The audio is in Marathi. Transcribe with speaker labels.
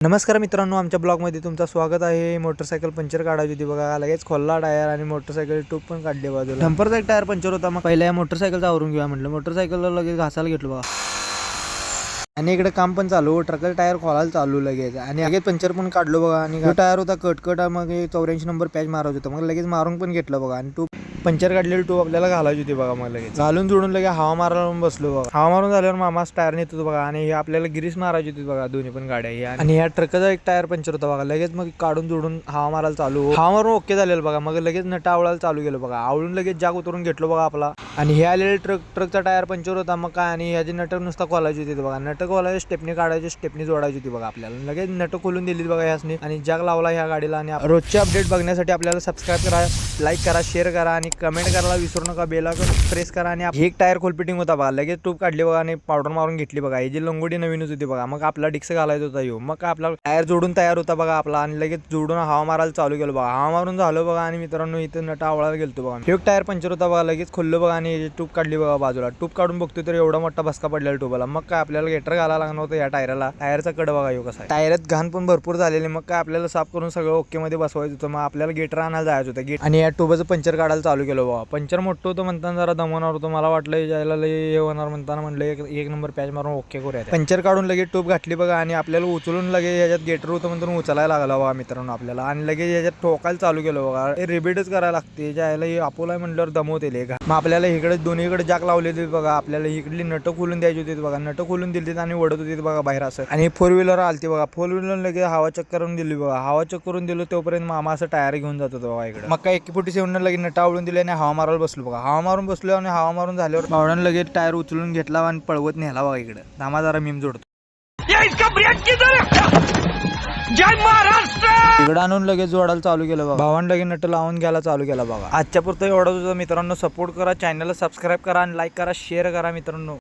Speaker 1: नमस्कार मित्रांनो, आमच्या ब्लॉगमध्ये तुमचं स्वागत आहे। मोटरसायकल पंक्चर काढायची होती बघा, लगेच खोलला टायर आणि मोटरसायकल ट्यूब पण काढली बाजूला। डंपरचा एक टायर पंक्चर होता, मग पहिल्या मोटरसायकलचा आवरून घेऊया म्हटलं। मोटरसायकलला लगेच घासायला घेतलं बघा, आणि इकडे काम पण चालू, ट्रकचा टायर खोलायला चालू लगेच, आणि लगेच पंक्चर पण काढलो बघा। आणि टायर होता कटकट, मग 84 नंबर पॅच मारायचं होतं, मग लगेच मारून पण घेतलं बघा। आणि ट्यूब पंक्चर काढलेली ट्यूब आपल्याला घालायची होती बघा, मग लगेच घालून जोडून लगेच हवा मारायला बसलो बघा। हवा मारून झाल्यावर मामाच टायर नेत होतो बघा, आणि हे आपल्याला गिरीस मारायची होती बघा, दोन्ही पण गाड्या। आणि ह्या ट्रकचा एक टायर पंक्चर होता बघा, लगेच मग काढून जोडून हवा मारायला चालू, हवा मारून ओके झालेलं बघा। मग लगेच नट आवळायला चालू केलं बघा, आवळून लगेच जाग उतरून घेतलो बघा आपला। आणि हे आलेले ट्रकचा टायर पंक्चर होता, मग काय, आणि ह्याची नट नुसता खोलायची होती बघा। नट खोलायची, स्टेपनी काढायची, स्टेपनी जोडायची होती बघा आपल्याला। लगेच नट खोलून दिली बघा ह्यासनी, आणि जाग लावला ह्या गाडीला। आणि रोजचे अपडेट बघण्यासाठी आपल्याला सबस्क्राईब करा, लाईक करा, शेअर करा, आणि कमेंट करायला विसरू नका। बेल आयकॉन प्रेस करा। आणि हे एक टायर खोल फिटिंग होता बघा, लगेच ट्यूब काढली बघा, आणि पावडर मारून घेतली बघा। ही जी लंगोटी नवीनच होती बघा, मग आपला डिक्स घालायचा होता ह्यो, मग काय आपला टायर जोडून तयार होता बघा आपला। आणि लगेच जोडून हवा मारायला चालू केलं बघा, हवा मारून झालं बघा। आणि मित्रांनो, इथं नट आवळायला गेलतो बघा, एक टायर पंक्चर होता बघा, लगेच खोललो बघा, आणि ट्यूब काढली बघा बाजूला। ट्यूब काढून बघतो तर एवढा मोठा भस्का पडलेला ट्यूबला, मग काय आपल्याला गेटर घालायला लागणार होतं या टायरला। टायरचा कड बघा ह्यो कसा आहे, टायरात घाण पण भरपूर झालेली, मग काय आपल्याला साफ करून सगळं ओके मध्ये बसवायचं होतं। मग आपल्याला गेटर आणायला जायचं होतं गेट, आणि या ट्यूबचं पंक्चर काढायला चालू केलं बघा। पंक्चर मोठं होतं म्हणताना जरा दमवणार होतं, मला वाटलं जायला लय हे होणार, म्हणताना म्हणलं एक नंबर पॅच मारून ओके करूया। पंक्चर काढून लगेच ट्यूब घातली बघा, आणि आपल्याला उचलून लगेच याच्यात गेटर होतं म्हणून उचलायला लागला बघा मित्रांनो आपल्याला। आणि लगेच याच्यात ठोकायला चालू केलं बघा, हे रिबीटच करायला लागते, जायला हे अपोला म्हणल्यावर दमवते का। मग आपल्याला इकडे दोन्हीकडे जाक लावलेली बघा, आपल्याला इकडली नट खोलून द्यायची होती बघा, नट खोलून दिली आणि ओढत होती बघा बाहेर असं। आणि 4 व्हीलर आलती बघा, 4 व्हीलर लगेच हवा चेक करून दिली बघा, हवा चेक करून दिलं तोपर्यंत मामा असं टायर घेऊन जात होतं बघा इकडे। मग काय 47 लगेच नट आवळून दिली, आणि हवा मारायला बसलो बघा। हवा मारून बसलो, आणि हवा मारून झाल्यावर बावड्यानं लगेच टायर उचलून घेतला आणि पळवत नेला बघा इकडे। धामा जरा मीम जोडतो, इकडे आणून लगेच जोडायला चालू केलं बघा, भावानं लगेच नट लावून घ्यायला चालू केला बघा। आजच्या पुरतं एवढंच होतं मित्रांनो, सपोर्ट करा, चॅनलला सबस्क्राईब करा, आणि लाईक करा, शेअर करा मित्रांनो।